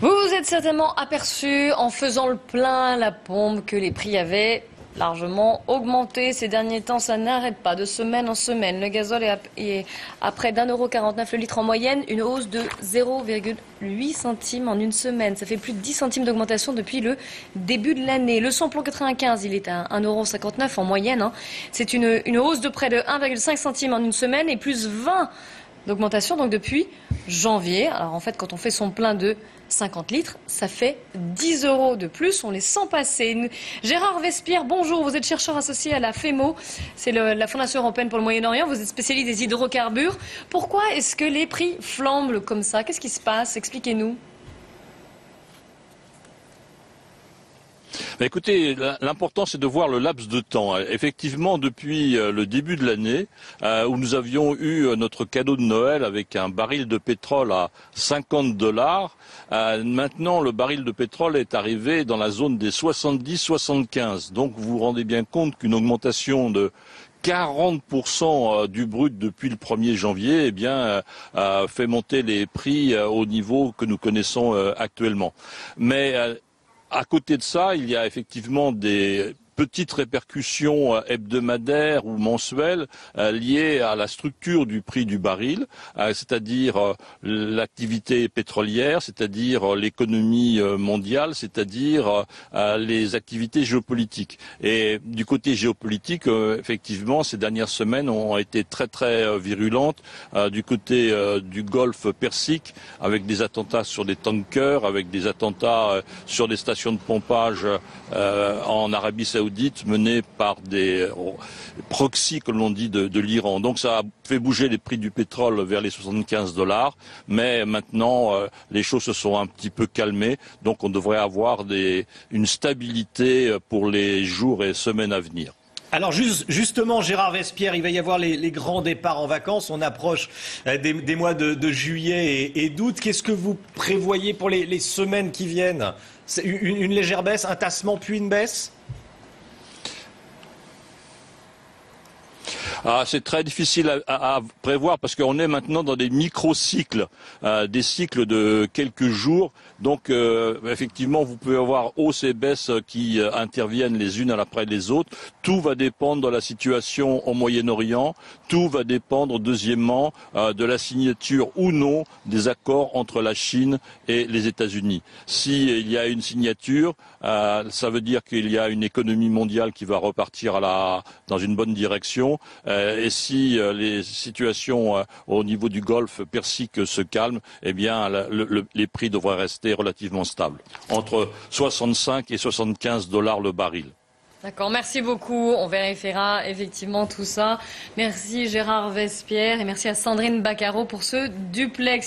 Vous vous êtes certainement aperçu en faisant le plein à la pompe que les prix avaient largement augmenté. Ces derniers temps, ça n'arrête pas de semaine en semaine. Le gazole est à près d'1,49 € le litre en moyenne, une hausse de 0,8 centimes en une semaine. Ça fait plus de 10 centimes d'augmentation depuis le début de l'année. Le samplon 95, il est à 1,59 € en moyenne. C'est une hausse de près de 1,5 centimes en une semaine et plus 20 d'augmentation donc depuis janvier. Alors en fait, quand on fait son plein de 50 litres, ça fait 10 € de plus. On les sent passer. Gérard Vespierre, bonjour. Vous êtes chercheur associé à la FEMO. C'est la Fondation européenne pour le Moyen-Orient. Vous êtes spécialiste des hydrocarbures. Pourquoi est-ce que les prix flambent comme ça? Qu'est-ce qui se passe? Expliquez-nous. Écoutez, l'important c'est de voir le laps de temps. Effectivement, depuis le début de l'année, où nous avions eu notre cadeau de Noël avec un baril de pétrole à 50 $, maintenant le baril de pétrole est arrivé dans la zone des 70-75. Donc vous vous rendez bien compte qu'une augmentation de 40% du brut depuis le 1er janvier, fait monter les prix au niveau que nous connaissons actuellement. Mais à côté de ça, il y a effectivement des petites répercussions hebdomadaires ou mensuelles liées à la structure du prix du baril, c'est-à-dire l'activité pétrolière, c'est-à-dire l'économie mondiale, c'est-à-dire les activités géopolitiques. Et du côté géopolitique, effectivement, ces dernières semaines ont été très virulentes du côté du Golfe Persique, avec des attentats sur des tankers, avec des attentats sur des stations de pompage en Arabie Saoudite, menée par des proxys, comme l'on dit, de l'Iran. Donc ça a fait bouger les prix du pétrole vers les 75 $, mais maintenant les choses se sont un petit peu calmées, donc on devrait avoir une stabilité pour les jours et semaines à venir. Alors justement, Gérard Vespierre, il va y avoir les grands départs en vacances. On approche des mois de juillet et d'août. Qu'est-ce que vous prévoyez pour les semaines qui viennent? C'est une légère baisse, un tassement puis une baisse? C'est très difficile à prévoir parce qu'on est maintenant dans des micro-cycles, des cycles de quelques jours. Donc effectivement, vous pouvez avoir hausses et baisses qui interviennent les unes après les autres. Tout va dépendre de la situation au Moyen-Orient. Tout va dépendre, deuxièmement, de la signature ou non des accords entre la Chine et les États-Unis. S'il y a une signature, ça veut dire qu'il y a une économie mondiale qui va repartir dans une bonne direction. Et si les situations au niveau du Golfe Persique se calment, eh bien les prix devraient rester relativement stables, entre 65 et 75 $ le baril. D'accord, merci beaucoup. On vérifiera effectivement tout ça. Merci Gérard Vespierre et merci à Sandrine Baccaro pour ce duplex.